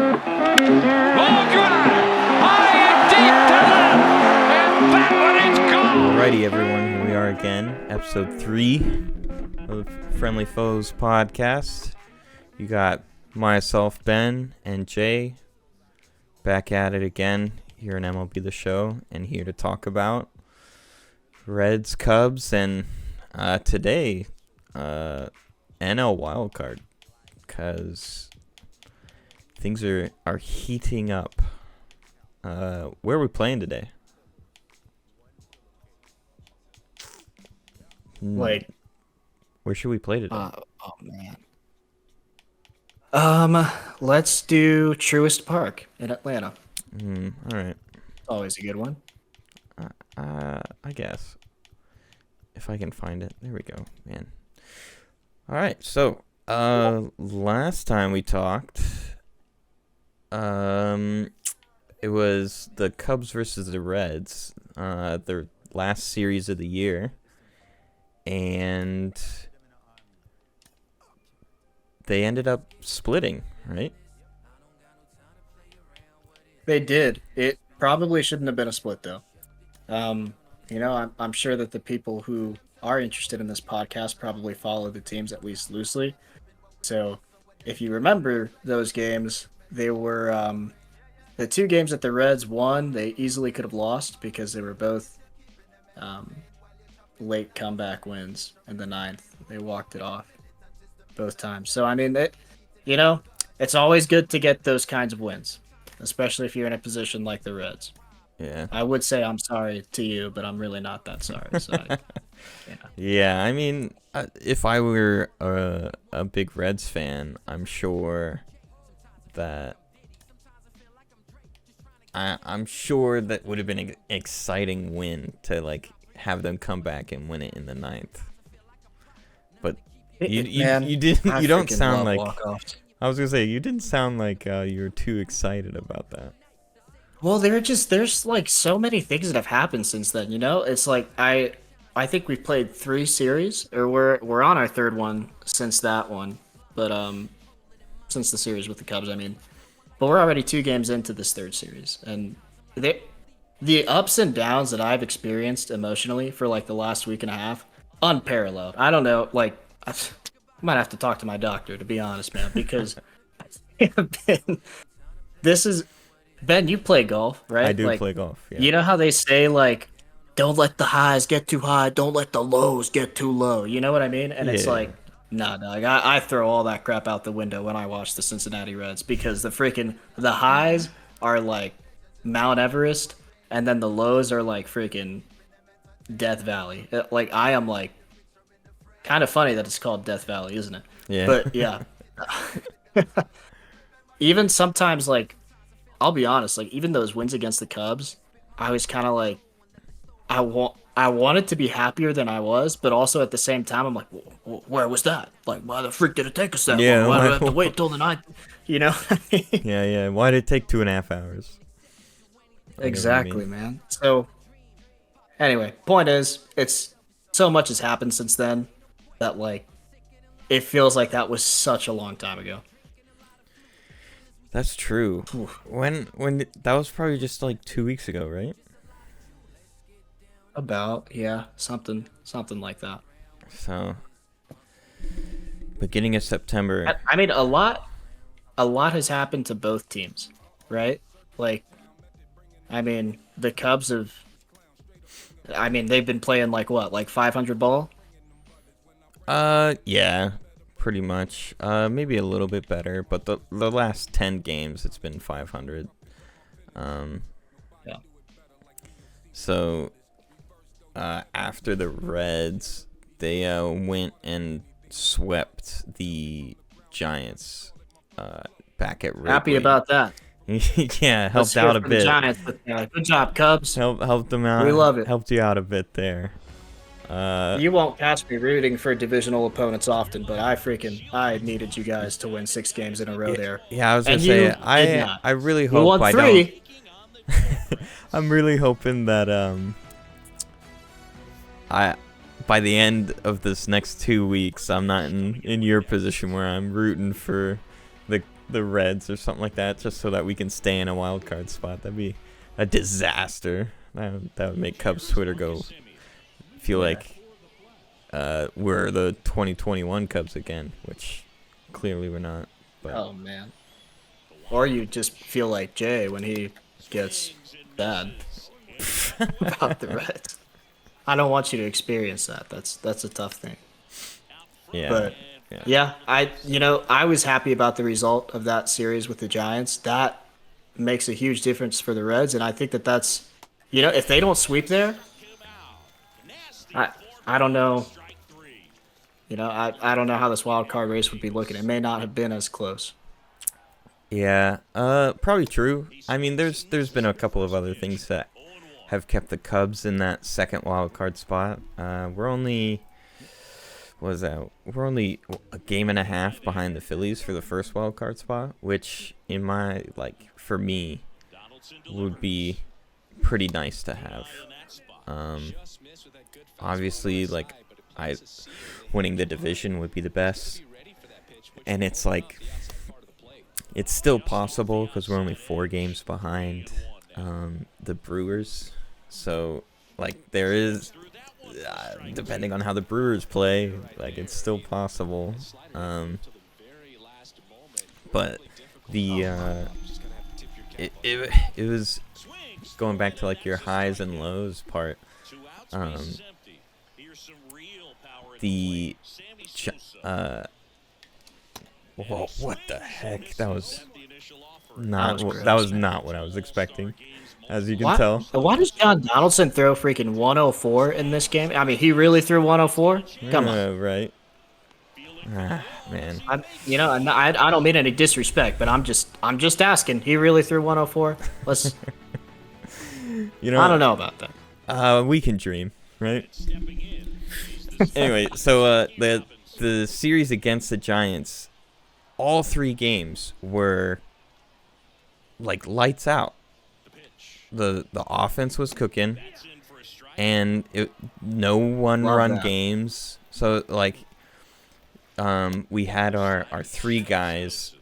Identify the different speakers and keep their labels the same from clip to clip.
Speaker 1: High and deep to left. And that one is gone.
Speaker 2: Alrighty, everyone, here we are again, episode 3 of Friendly Foes podcast. You got myself, Ben, and Jay back at it again here in MLB The Show, and here to talk about Reds, Cubs, and today, NL wildcard, because things are heating up. Where are we playing today?
Speaker 3: Like,
Speaker 2: where should we play today?
Speaker 3: oh man. Let's do Truist Park in Atlanta.
Speaker 2: All right.
Speaker 3: Always a good one.
Speaker 2: I guess if I can find it. There we go, man. All right. So, last time we talked, it was the Cubs versus the Reds, their last series of the year, and they ended up splitting, right?
Speaker 3: They did. It probably shouldn't have been a split, though. I'm sure that the people who are interested in this podcast probably follow the teams at least loosely. So, if you remember those games, they were the two games that the Reds won. They easily could have lost because they were both late comeback wins in the ninth. They walked it off both times. So, I mean, it's always good to get those kinds of wins, especially if you're in a position like the Reds.
Speaker 2: Yeah.
Speaker 3: I would say I'm sorry to you, but I'm really not that sorry. So,
Speaker 2: Yeah, I mean, if I were a big Reds fan, I'm sure that would have been an exciting win to like have them come back and win it in the ninth. But you don't sound like
Speaker 3: walk-offs.
Speaker 2: I was gonna say you didn't sound like you were too excited about that.
Speaker 3: Well, there's like so many things that have happened since then. It's like I think we've played 3 series, or we're on our 3rd one since that one, but since the series with the Cubs, I mean, but we're already 2 games into this 3rd series, and the ups and downs that I've experienced emotionally for like the last week and a half, unparalleled. I don't know, like I might have to talk to my doctor, to be honest, man, because this is. Ben, you play golf, right?
Speaker 2: I do play golf. Yeah.
Speaker 3: You know how they say, like, don't let the highs get too high, don't let the lows get too low. You know what I mean? And it's like, nah, dog. I throw all that crap out the window when I watch the Cincinnati Reds because the highs are like Mount Everest, and then the lows are like freaking Death Valley. Like, I am like, kind of funny that it's called Death Valley, isn't it?
Speaker 2: Yeah.
Speaker 3: But yeah. Even sometimes, like, I'll be honest, like, even those wins against the Cubs, I was kind of like, I wanted to be happier than I was, but also at the same time, I'm like, where was that? Like, why the freak did it take us that long? Why do I have to wait till the ninth? You know?
Speaker 2: Yeah. Why did it take 2.5 hours?
Speaker 3: Exactly, man. So, anyway, point is, it's so much has happened since then that, like, it feels like that was such a long time ago.
Speaker 2: That's true. When that was probably just like 2 weeks ago, right?
Speaker 3: Something like that.
Speaker 2: So, beginning of September.
Speaker 3: I mean, a lot has happened to both teams, right? Like, I mean, the Cubs they've been playing like what, like 500 ball?
Speaker 2: Yeah. Pretty much. Maybe a little bit better, but the last 10 games it's been 500.
Speaker 3: Yeah.
Speaker 2: So after the Reds, they went and swept the Giants back at Wrigley.
Speaker 3: Happy about that.
Speaker 2: Yeah, helped out a bit.
Speaker 3: The Giants, but, good job, Cubs.
Speaker 2: Helped them out.
Speaker 3: We love it.
Speaker 2: Helped you out a bit there.
Speaker 3: You won't catch me rooting for divisional opponents often, but I needed you guys to win 6 games in a row there.
Speaker 2: Yeah, I was gonna say I really hope
Speaker 3: won
Speaker 2: I
Speaker 3: 3.
Speaker 2: don't. I'm really hoping that by the end of this next 2 weeks, I'm not in your position where I'm rooting for the the Reds or something like that, just so that we can stay in a wild card spot. That'd be a disaster. That would make Cubs Twitter feel like we're the 2021 Cubs again, which clearly we're not. But.
Speaker 3: Oh man. Or you just feel like Jay when he gets bad about the Reds. I don't want you to experience that. That's a tough thing.
Speaker 2: Yeah.
Speaker 3: But yeah, I was happy about the result of that series with the Giants. That makes a huge difference for the Reds, and I think that's, if they don't sweep there, I don't know. I don't know how this wild card race would be looking. It may not have been as close.
Speaker 2: Yeah, probably true. I mean, there's been a couple of other things that have kept the Cubs in that second wild card spot. We're only a game and a half behind the Phillies for the first wild card spot, which for me would be pretty nice to have. Obviously, winning the division would be the best, and it's still possible because we're only 4 games behind the Brewers. So, there is, depending on how the Brewers play, it's still possible. But it was going back to your highs and lows part. Whoa, what the heck? That was not what I was expecting, as you can tell.
Speaker 3: Why does John Donaldson throw freaking 104 in this game? I mean, he really threw 104? Come on.
Speaker 2: Right. Man.
Speaker 3: I don't mean any disrespect, but I'm just asking. He really threw 104? Let's. I don't know about that.
Speaker 2: We can dream, right? Anyway, so the series against the Giants, all 3 games were lights out. The offense was cooking, and no one-run games. So we had our 3 guys,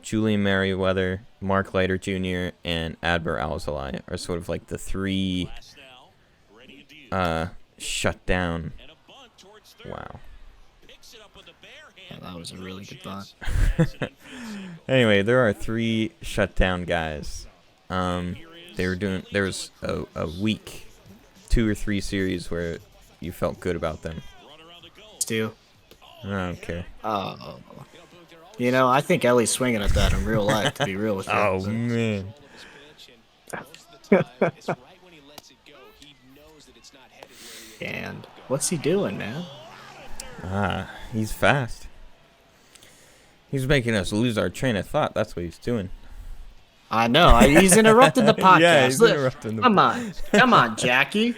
Speaker 2: Julian Merriweather, Mark Leiter Jr., and Adbert Alzolay are sort of the 3 shut down. Wow.
Speaker 3: Yeah, that was a really good thought.
Speaker 2: Anyway, there are 3 shutdown guys. There was a week, 2 or 3 series where you felt good about them.
Speaker 3: Stu.
Speaker 2: I don't care.
Speaker 3: Oh. I think Ellie's swinging at that in real life, to be real with you.
Speaker 2: Oh, man.
Speaker 3: And what's he doing, man?
Speaker 2: He's fast. He's making us lose our train of thought. That's what he's doing.
Speaker 3: I know. He's interrupting the podcast.
Speaker 2: Yeah, he's interrupting the
Speaker 3: Come on, Jackie.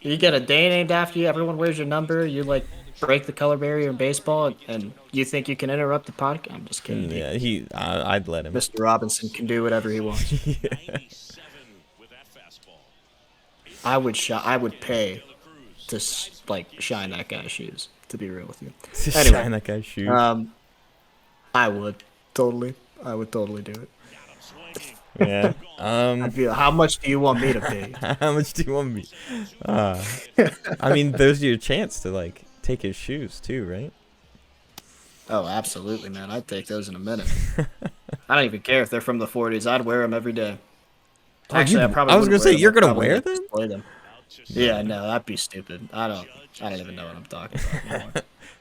Speaker 3: You get a day named after you. Everyone wears your number. You break the color barrier in baseball, and you think you can interrupt the podcast? I'm just kidding.
Speaker 2: Yeah, I'd let him.
Speaker 3: Mr. Robinson can do whatever he wants.
Speaker 2: Yeah.
Speaker 3: I would pay to shine that guy's shoes. To be real with you. Anyway,
Speaker 2: shine that guy's shoes.
Speaker 3: I would totally do it.
Speaker 2: Yeah.
Speaker 3: How much do you want me to pay?
Speaker 2: How much do you want me? I mean, there's your chance to take his shoes too, right?
Speaker 3: Oh, absolutely, man. I'd take those in a minute. I don't even care if they're from the 40s. I'd wear them every day. Actually, I
Speaker 2: was gonna say you're gonna wear them.
Speaker 3: Play them. Yeah, no, that'd be stupid. I don't even know what I'm talking about anymore.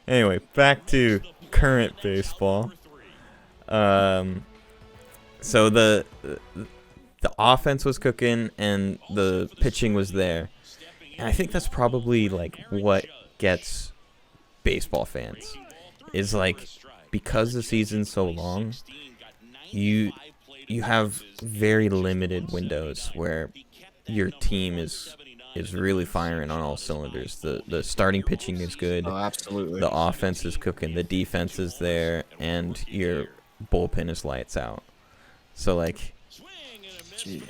Speaker 2: Anyway, back to current baseball. So the offense was cooking and the pitching was there, and I think that's probably what gets baseball fans is because the season's so long, you have very limited windows where your team is really firing on all cylinders. The starting pitching is good.
Speaker 3: Oh, absolutely.
Speaker 2: The offense is cooking. The defense is there, and your bullpen is lights out. So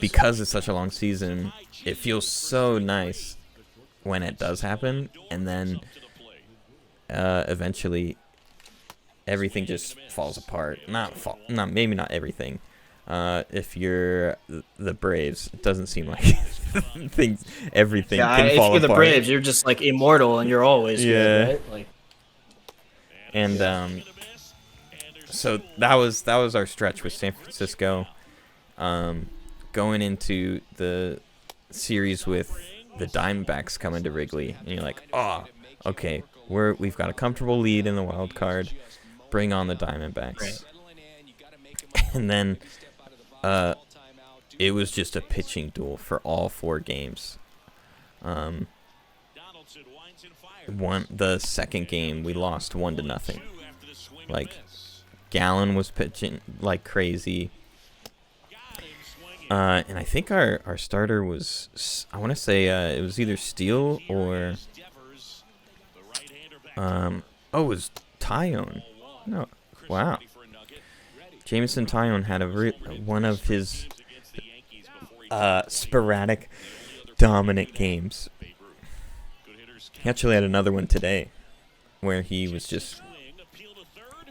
Speaker 2: because it's such a long season, it feels so nice when it does happen, and then eventually everything just falls apart. Not maybe not everything. If you're the Braves, it doesn't seem like everything can
Speaker 3: if
Speaker 2: fall
Speaker 3: you're the
Speaker 2: apart.
Speaker 3: Braves, you're just like immortal and you're always good, right? Like,
Speaker 2: and so that was our stretch with San Francisco. Going into the series with the Diamondbacks coming to Wrigley, and you're like, oh, okay, we've got a comfortable lead in the wild card. Bring on the Diamondbacks.
Speaker 3: Right.
Speaker 2: And then it was just a pitching duel for all 4 games. The second game we lost 1-0. Like, Gallen was pitching like crazy. And I think our starter was, I want to say it was either Steele or it was Tyone. No, wow. Jameson Tyone had one of his sporadic dominant games. He actually had another one today where he was just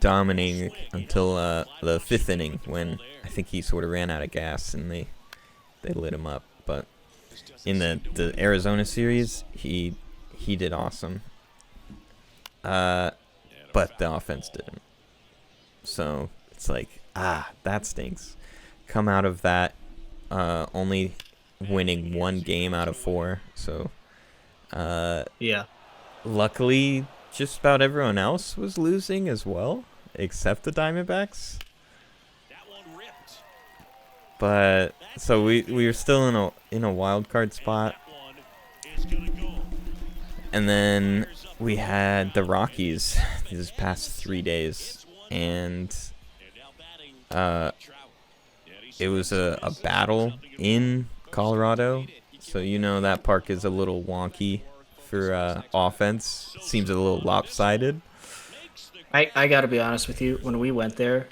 Speaker 2: dominating until the 5th inning, when I think he sort of ran out of gas and they lit him up. But in the Arizona series, he did awesome. But the offense didn't. So it's like, that stinks. Come out of that only winning 1 game out of 4. So luckily just about everyone else was losing as well, except the Diamondbacks. But so we were still in a wild card spot. And then we had the Rockies these past 3 days, and it was a battle in Colorado. So that park is a little wonky for offense. It seems a little lopsided.
Speaker 3: I gotta be honest with you. When we went there,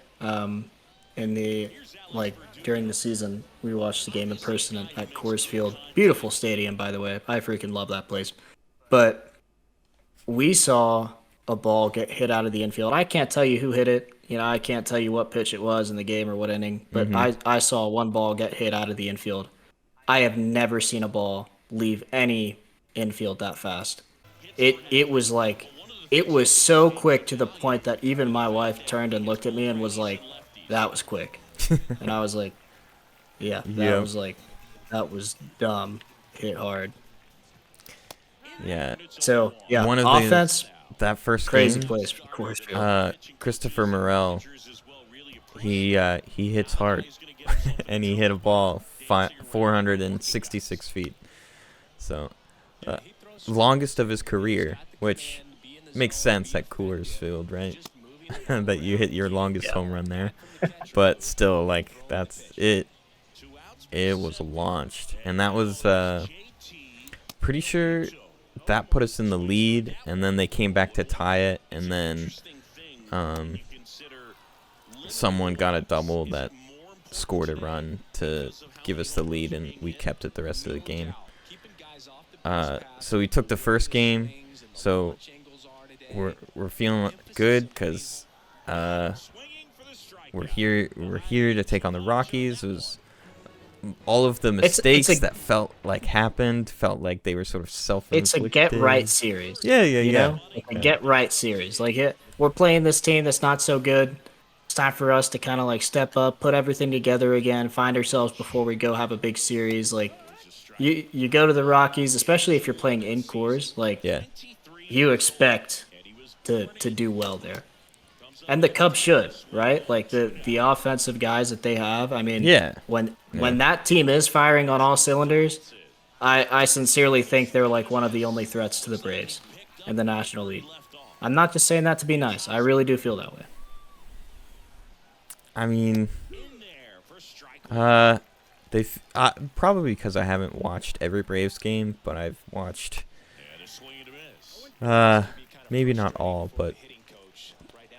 Speaker 3: during the season, we watched the game in person at Coors Field. Beautiful stadium, by the way. I freaking love that place. But we saw a ball get hit out of the infield. I can't tell you who hit it. I can't tell you what pitch it was in the game or what inning. But I saw one ball get hit out of the infield. I have never seen a ball leave any infield that fast. It was like, it was so quick to the point that even my wife turned and looked at me and was like, that was quick. And I was like, that was dumb. Hit hard.
Speaker 2: Yeah.
Speaker 3: So, yeah,
Speaker 2: One of
Speaker 3: offense,
Speaker 2: that first
Speaker 3: crazy
Speaker 2: game,
Speaker 3: place for Coors Field.
Speaker 2: Christopher Morel, he hits hard, and he hit a ball 466 feet. So, longest of his career, which makes sense at Coors Field, right? That you hit your longest home run there. But still, like, that's it. It was launched, and that was pretty sure that put us in the lead, and then they came back to tie it, and then someone got a double that scored a run to give us the lead, and we kept it the rest of the game. So we took the first game, so we're feeling good because we're here to take on the Rockies. It was all of the mistakes that felt like they were sort of self-inflicted.
Speaker 3: It's a get-right series.
Speaker 2: Yeah.
Speaker 3: It's a get-right series. Like, we're playing this team that's not so good. It's time for us to kind of, like, step up, put everything together again, find ourselves before we go have a big series. Like, you go to the Rockies, especially if you're playing in Coors, like, you expect to do well there. And the Cubs should, right? Like, the offensive guys that they have. I mean, when that team is firing on all cylinders, I sincerely think they're like one of the only threats to the Braves in the National League. I'm not just saying that to be nice. I really do feel that way.
Speaker 2: I mean, they've probably because I haven't watched every Braves game, but I've watched maybe not all, but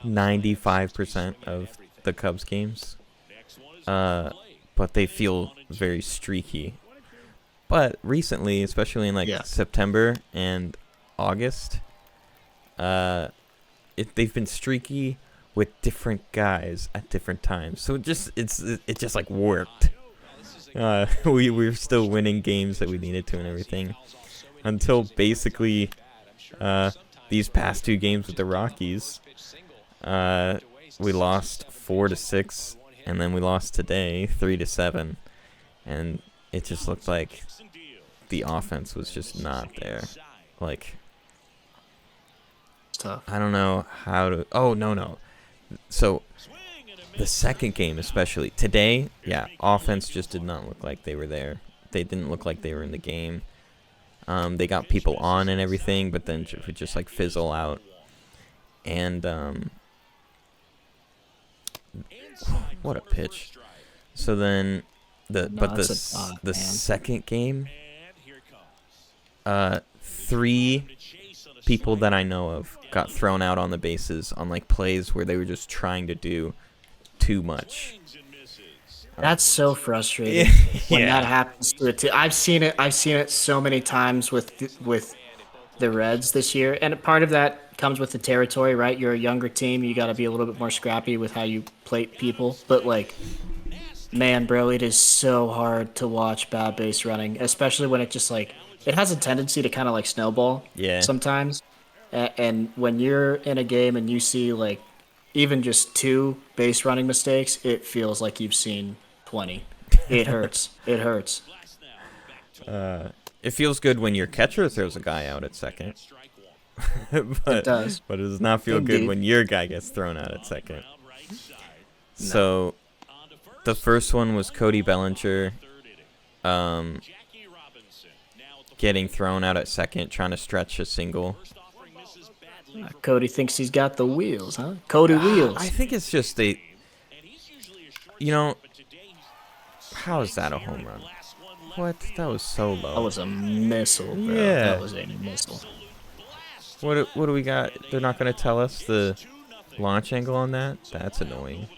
Speaker 2: 95% of the Cubs games. But they feel very streaky. But recently, especially in September and August, they've been streaky with different guys at different times. So it just like worked. We were still winning games that we needed to and everything until basically these past 2 games with the Rockies. We lost 4-6, and then we lost today 3-7, and it just looked like the offense was just not there. Like,
Speaker 3: Tough.
Speaker 2: I don't know how to. Oh no. So the second game, especially today, yeah, offense just did not look like they were there. They didn't look like they were in the game. They got people on and everything, but then it would just like fizzle out. And what a pitch! So then the second game, 3 people that I know of got thrown out on the bases on like plays where they were just trying to do too much.
Speaker 3: That's so frustrating when that happens to a team. I've seen it so many times with the Reds this year, and part of that comes with the territory, right? You're a younger team, you got to be a little bit more scrappy with how you plate people. But like, man, bro, it is so hard to watch bad base running, especially when it just like it has a tendency to kind of like snowball.
Speaker 2: Yeah.
Speaker 3: Sometimes, and when you're in a game and you see like even just 2 base running mistakes, it feels like you've seen 20. It hurts. It hurts.
Speaker 2: It feels good when your catcher throws a guy out at second. But,
Speaker 3: It does.
Speaker 2: But it does not feel
Speaker 3: Indeed.
Speaker 2: good when your guy gets thrown out at second. So the first one was Cody Bellinger getting thrown out at second, trying to stretch a single.
Speaker 3: Cody thinks he's got the wheels, huh? Cody Wheels.
Speaker 2: I think it's just how is that a home run? What? That was so low.
Speaker 3: That was a missile, bro.
Speaker 2: Yeah.
Speaker 3: That was a missile.
Speaker 2: What do we got? They're not going to tell us the launch angle on that? That's annoying.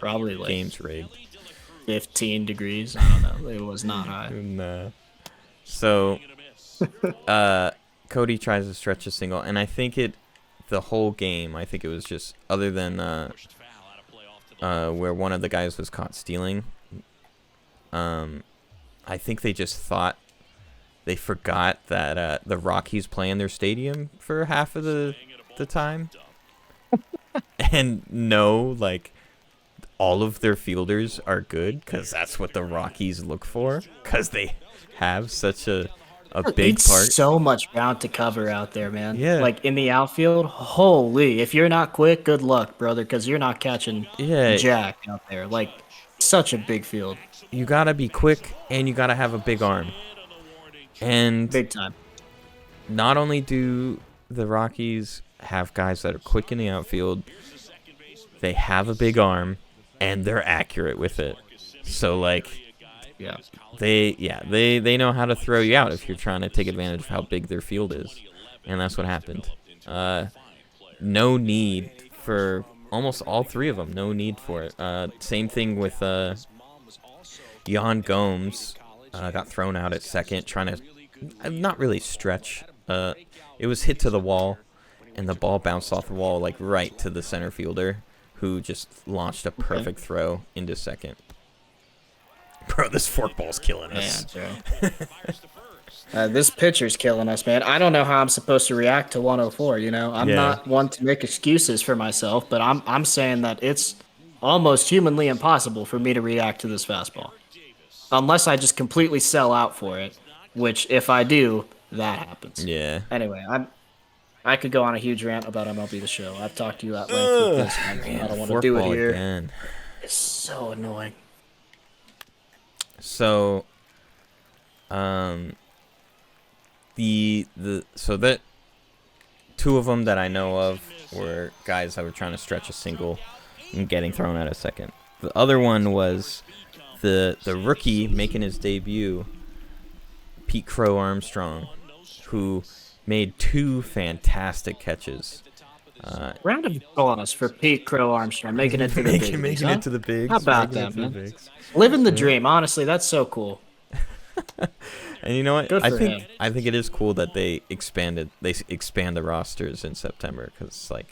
Speaker 3: Probably like
Speaker 2: Game's rigged.
Speaker 3: 15 degrees. I don't know. It was not high.
Speaker 2: No. So, Cody tries to stretch a single, and I think the whole game, I think it was just, other than where one of the guys was caught stealing, I think they just thought, they forgot that the Rockies play in their stadium for half of the time. And like, all of their fielders are good, because that's what the Rockies look for, because they have such a big
Speaker 3: It's
Speaker 2: part.
Speaker 3: so much ground to cover out there, man.
Speaker 2: Yeah.
Speaker 3: Like in the outfield, holy. If you're not quick, good luck, brother, because you're not catching jack out there. Like, such a big field.
Speaker 2: You gotta be quick, and you gotta have a big arm. And
Speaker 3: Big time.
Speaker 2: not only do the Rockies have guys that are quick in the outfield, they have a big arm, and they're accurate with it. So like,
Speaker 3: Yeah.
Speaker 2: they know how to throw you out if you're trying to take advantage of how big their field is, and that's what happened. No need for almost all 3 of them. No need for it. Same thing with Jan Gomes. Got thrown out at second, trying to not really stretch. It was hit to the wall, and the ball bounced off the wall like right to the center fielder, who just launched a perfect throw into second. Bro, this forkball's killing us.
Speaker 3: This pitcher's killing us, man. I don't know how I'm supposed to react to 104. I'm not one to make excuses for myself, but I'm saying that it's almost humanly impossible for me to react to this fastball, unless I just completely sell out for it. Which, if I do, that happens.
Speaker 2: Yeah.
Speaker 3: Anyway, I could go on a huge rant about MLB The Show. I've talked to you at length with this. I don't want to do it here.
Speaker 2: Again.
Speaker 3: It's so annoying.
Speaker 2: So, so that 2 of them that I know of were guys that were trying to stretch a single and getting thrown out a second. The other one was the rookie making his debut, Pete Crow Armstrong, who made 2 fantastic catches.
Speaker 3: Round of applause for Pete Crow Armstrong making it to the big leagues, huh?
Speaker 2: it to the bigs.
Speaker 3: How about
Speaker 2: making it
Speaker 3: that,
Speaker 2: to the
Speaker 3: man?
Speaker 2: bigs.
Speaker 3: Living the dream. Honestly, that's so cool.
Speaker 2: And you know what?
Speaker 3: Good for him.
Speaker 2: I think it is cool that they expand the rosters in September, because like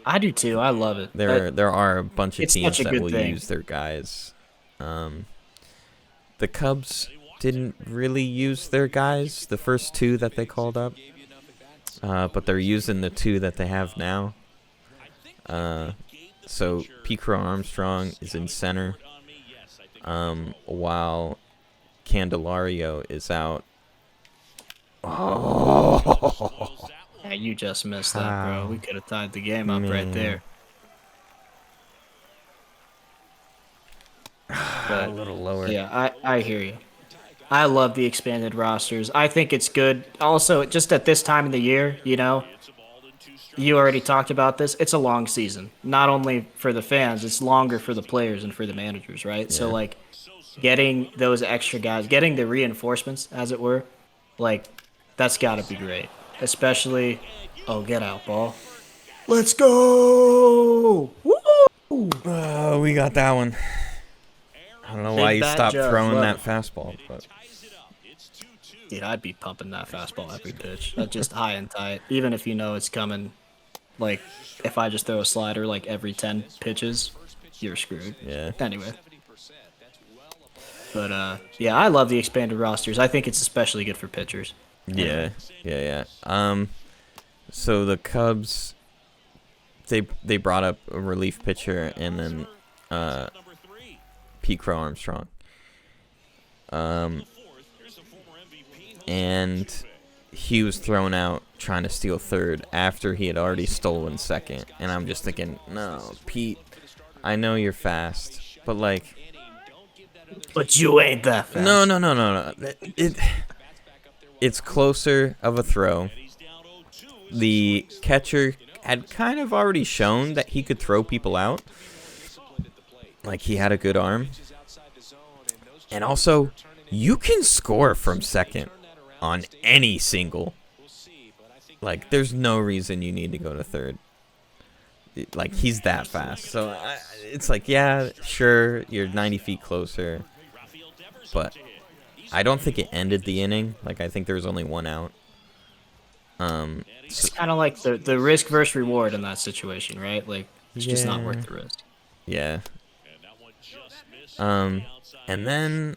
Speaker 3: I do too. I love it.
Speaker 2: There are a bunch of
Speaker 3: It's
Speaker 2: teams
Speaker 3: such a
Speaker 2: that
Speaker 3: good
Speaker 2: will
Speaker 3: thing.
Speaker 2: use their guys. The Cubs didn't really use their guys, the first two that they called up, but they're using the two that they have now. So P. Armstrong is in center, while Candelario is out. Oh,
Speaker 3: Yeah, you just missed that, bro. We could have tied the game up right
Speaker 2: man.
Speaker 3: there.
Speaker 2: A little lower.
Speaker 3: Yeah, I hear you. I love the expanded rosters. I think it's good. Also, just at this time of the year, you already talked about this. It's a long season. Not only for the fans, it's longer for the players and for the managers, right? So,
Speaker 2: Yeah.
Speaker 3: like, getting those extra guys, getting the reinforcements, as it were, like, that's got to be great. Especially, oh, get out, ball. Let's go! Woo!
Speaker 2: Oh, we got that one. I don't know why
Speaker 3: Big
Speaker 2: you
Speaker 3: bat
Speaker 2: stopped
Speaker 3: Joe,
Speaker 2: throwing
Speaker 3: love
Speaker 2: that fastball, but
Speaker 3: Dude, I'd be pumping that fastball every pitch. That's just high and tight. Even if you know it's coming, like, if I just throw a slider like every 10 pitches, you're screwed.
Speaker 2: yeah.
Speaker 3: Anyway. But, yeah, I love the expanded rosters. I think it's especially good for pitchers.
Speaker 2: Yeah. So the Cubs, they brought up a relief pitcher and then Pete Crow Armstrong. And he was thrown out trying to steal third after he had already stolen second. And I'm just thinking, no, Pete, I know you're fast, but like,
Speaker 3: But you ain't that fast.
Speaker 2: no. It's closer of a throw. The catcher had kind of already shown that he could throw people out. Like, he had a good arm. And also, you can score from second on any single. Like, there's no reason you need to go to third. Like, he's that fast. So, it's like, yeah, sure, you're 90 feet closer. But I don't think it ended the inning. Like, I think there was only one out.
Speaker 3: It's kind of like the risk versus reward in that situation, right? Like, it's just not
Speaker 2: Yeah.
Speaker 3: worth the risk.
Speaker 2: Yeah. And then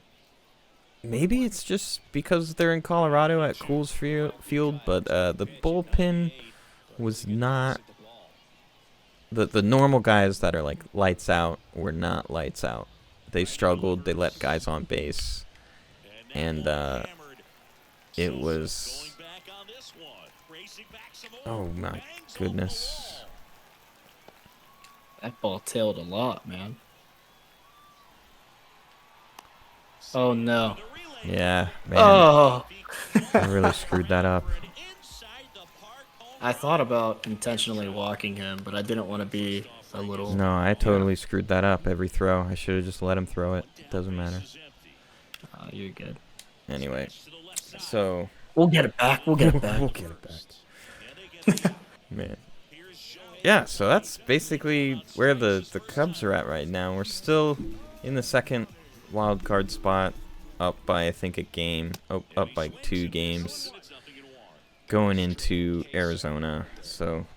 Speaker 2: maybe it's just because they're in Colorado at Coors Field, but the bullpen was not the normal guys that are like lights out were not lights out. They struggled. They let guys on base, and it was. Oh my goodness.
Speaker 3: That ball tailed a lot, man. Oh, no.
Speaker 2: Yeah, man.
Speaker 3: Oh!
Speaker 2: I really screwed that up.
Speaker 3: I thought about intentionally walking him, but I didn't want to be a little...
Speaker 2: No, I totally screwed that up every throw. I should have just let him throw it. Doesn't matter.
Speaker 3: You're good.
Speaker 2: Anyway, so
Speaker 3: We'll get it back. We'll get it back.
Speaker 2: we'll get it back. Man. Yeah, so that's basically where the Cubs are at right now. We're still in the second wild card spot, up by I think a game, up by 2 games, going into Arizona. So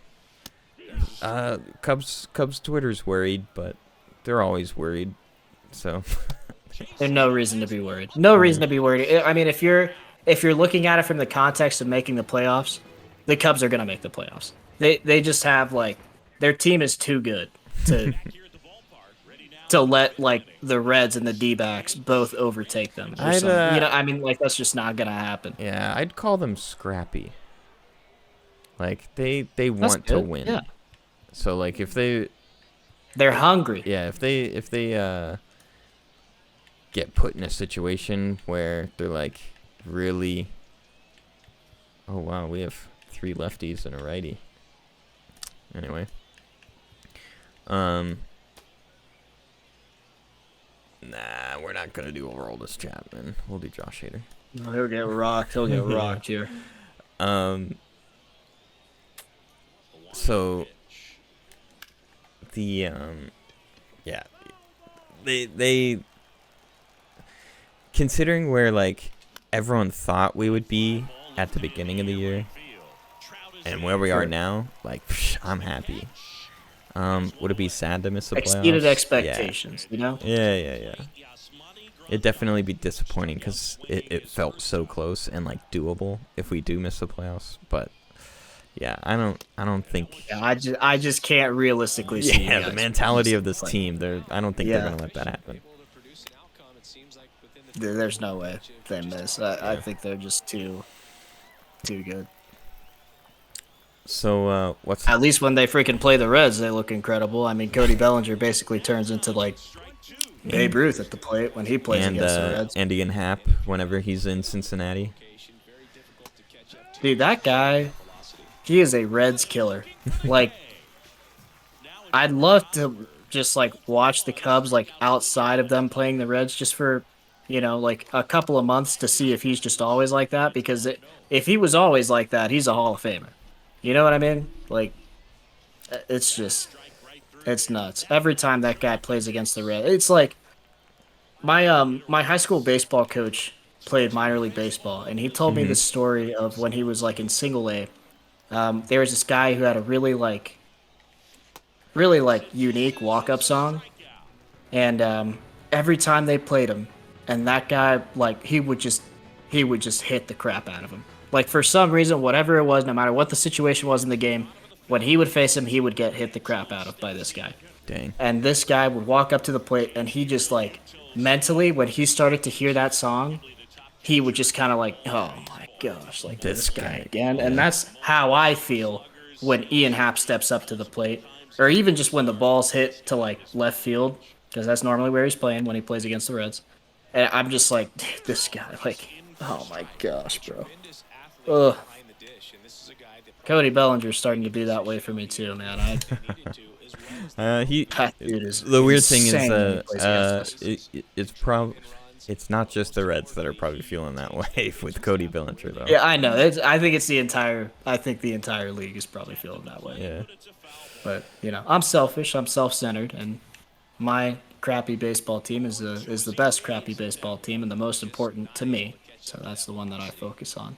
Speaker 2: Cubs Twitter's worried, but they're always worried. So
Speaker 3: There's no reason to be worried. No reason to be worried. I mean, if you're looking at it from the context of making the playoffs, the Cubs are gonna make the playoffs. They just have like their team is too good to let like the Reds and the D-backs both overtake them. Or something. I mean, like that's just not gonna happen.
Speaker 2: yeah, I'd call them scrappy. Like they want to
Speaker 3: good,
Speaker 2: win.
Speaker 3: yeah.
Speaker 2: So like if
Speaker 3: They're hungry.
Speaker 2: yeah, if they get put in a situation where they're like really, oh wow, we have 3 lefties and a righty. Anyway, nah, we're not gonna do Aroldis Chapman. We'll do Josh Hader.
Speaker 3: No, he'll get rocked. He'll get rocked here.
Speaker 2: So the yeah, they considering where like everyone thought we would be at the beginning of the year and where we are now, like I'm happy. Would it be sad to miss the
Speaker 3: Exceeded
Speaker 2: playoffs?
Speaker 3: expectations, you know?
Speaker 2: Yeah. It'd definitely be disappointing because it felt so close and like doable if we do miss the playoffs. But yeah, I don't think.
Speaker 3: Yeah, I just can't realistically see you
Speaker 2: Yeah, the
Speaker 3: guys
Speaker 2: mentality
Speaker 3: missing
Speaker 2: of
Speaker 3: the
Speaker 2: this
Speaker 3: play.
Speaker 2: team, I don't think they're
Speaker 3: Yeah,
Speaker 2: gonna let that happen.
Speaker 3: there's no way they miss. I
Speaker 2: Yeah.
Speaker 3: think they're just too good.
Speaker 2: So what's
Speaker 3: At least when they freaking play the Reds, they look incredible. I mean, Cody Bellinger basically turns into like Babe Ruth at the plate when he plays
Speaker 2: and
Speaker 3: against the Reds.
Speaker 2: Andy and Hap whenever he's in Cincinnati?
Speaker 3: Dude, that guy, he is a Reds killer. Like, I'd love to just like watch the Cubs like outside of them playing the Reds just for, like a couple of months to see if he's just always like that. Because if he was always like that, he's a Hall of Famer. You know what I mean? Like, it's nuts. Every time that guy plays against the Reds, it's like my high school baseball coach played minor league baseball, and he told me
Speaker 2: Mm-hmm.
Speaker 3: the story of when he was like in single A. There was this guy who had a really like unique walk up song, and every time they played him, and that guy like he would just hit the crap out of him. Like for some reason, whatever it was, no matter what the situation was in the game, when he would face him, he would get hit the crap out of by this guy.
Speaker 2: Dang.
Speaker 3: And this guy would walk up to the plate, and he just like mentally, when he started to hear that song, he would just kind of like, oh my gosh, like
Speaker 2: This
Speaker 3: this guy
Speaker 2: guy,
Speaker 3: again. And
Speaker 2: yeah.
Speaker 3: that's how I feel when Ian Happ steps up to the plate, or even just when the ball's hit to like left field, because that's normally where he's playing when he plays against the Reds. And I'm just like, dude, this guy, like, oh my gosh, bro. Ugh. Cody Bellinger's starting to be that way for me too, man.
Speaker 2: He.
Speaker 3: That dude is
Speaker 2: The weird thing is,
Speaker 3: insane when he plays against us.
Speaker 2: it's not just the Reds that are probably feeling that way with Cody Bellinger though.
Speaker 3: Yeah, I know. I think it's the entire. I think the entire league is probably feeling that way.
Speaker 2: Yeah.
Speaker 3: But I'm selfish. I'm self-centered, and my crappy baseball team is the best crappy baseball team and the most important to me. So that's the one that I focus on.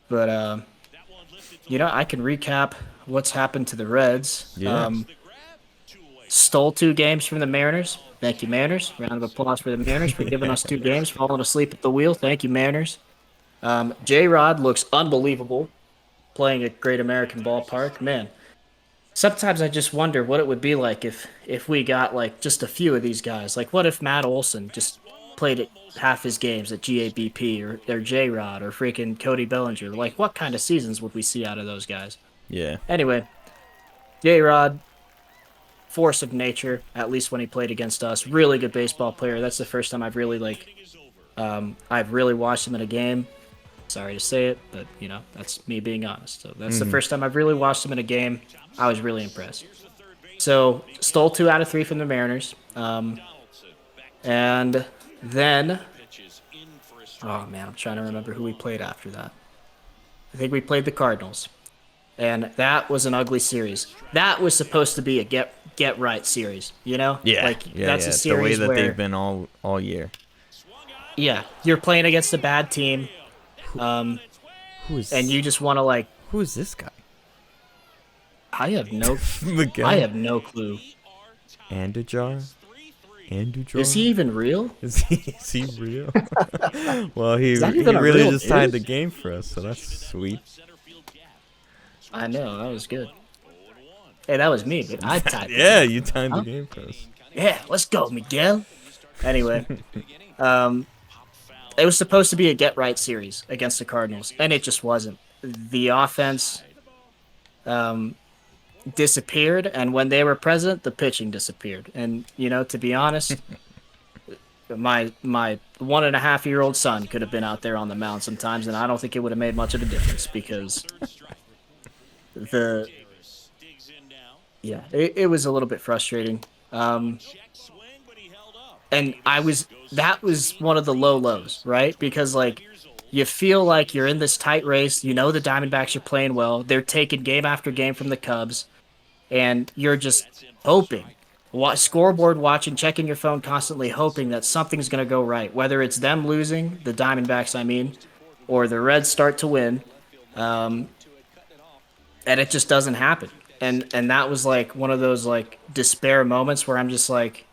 Speaker 3: But I can recap what's happened to the Reds.
Speaker 2: Yeah.
Speaker 3: Stole 2 games from the Mariners. Thank you, Mariners. Round of applause for the Mariners for giving us 2 games, falling asleep at the wheel. Thank you, Mariners. J-Rod looks unbelievable playing at Great American Ballpark. Man, sometimes I just wonder what it would be like if we got like just a few of these guys. Like, what if Matt Olson just played at half his games at GABP or J-Rod or freaking Cody Bellinger? Like, what kind of seasons would we see out of those guys?
Speaker 2: Yeah.
Speaker 3: Anyway, J-Rod, force of nature, at least when he played against us. Really good baseball player. That's the first time I've really I've really watched him in a game. Sorry to say it, but that's me being honest. So that's the first time I've really watched him in a game. I was really impressed. So stole 2 out of 3 from the Mariners, and then oh man, I'm trying to remember who we played after that. I think we played the Cardinals, and that was an ugly series. That was supposed to be a get right series,
Speaker 2: Yeah.
Speaker 3: That's a
Speaker 2: the
Speaker 3: series
Speaker 2: way that
Speaker 3: where
Speaker 2: they've been all year.
Speaker 3: you're playing against a bad team,
Speaker 2: Who is
Speaker 3: and you just want to like.
Speaker 2: Who is this guy?
Speaker 3: I have no
Speaker 2: The guy.
Speaker 3: I have no clue.
Speaker 2: Andujar?
Speaker 3: Is he even real?
Speaker 2: Is he real? Well, he
Speaker 3: that even a
Speaker 2: really
Speaker 3: real
Speaker 2: just tied the
Speaker 3: dude?
Speaker 2: game for us, so that's sweet.
Speaker 3: I know, that was good. Hey, that was me, but I typed it.
Speaker 2: Yeah, you tied the game for us.
Speaker 3: Yeah, let's go, Miguel. Anyway, it was supposed to be a get right series against the Cardinals, and it just wasn't. The offense disappeared, and when they were present, the pitching disappeared. And to be honest, my 1.5-year-old son could have been out there on the mound sometimes, and I don't think it would have made much of a difference because it was a little bit frustrating. And that was one of the low lows, right? Because like you feel like you're in this tight race, the Diamondbacks are playing well, they're taking game after game from the Cubs, and you're just hoping, scoreboard watching, checking your phone constantly, hoping that something's going to go right, whether it's them losing, the Diamondbacks I mean, or the Reds start to win, and it just doesn't happen. and that was like one of those like despair moments where I'm just like,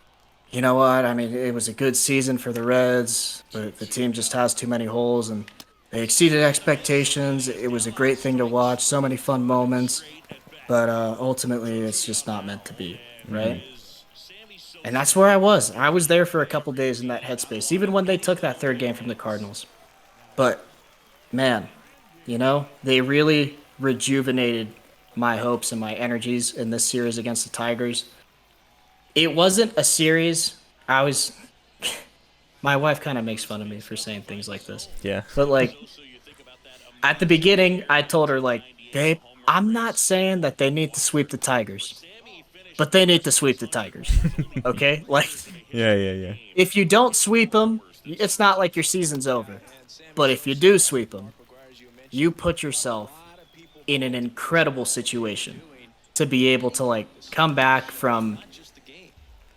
Speaker 3: you know what? I mean, it was a good season for the Reds, but the team just has too many holes, and they exceeded expectations. It was a great thing to watch, so many fun moments, but ultimately, it's just not meant to be, right? And that's where I was. I was there for a couple days in that headspace, even when they took that third game from the Cardinals. But man, they really rejuvenated my hopes and my energies in this series against the Tigers. It wasn't a series. I was. My wife kind of makes fun of me for saying things like this.
Speaker 2: Yeah.
Speaker 3: But like at the beginning, I told her like, "Babe, I'm not saying that they need to sweep the Tigers, but they need to sweep the Tigers." Okay? Like
Speaker 2: Yeah.
Speaker 3: if you don't sweep them, it's not like your season's over. But if you do sweep them, you put yourself in an incredible situation to be able to like come back from.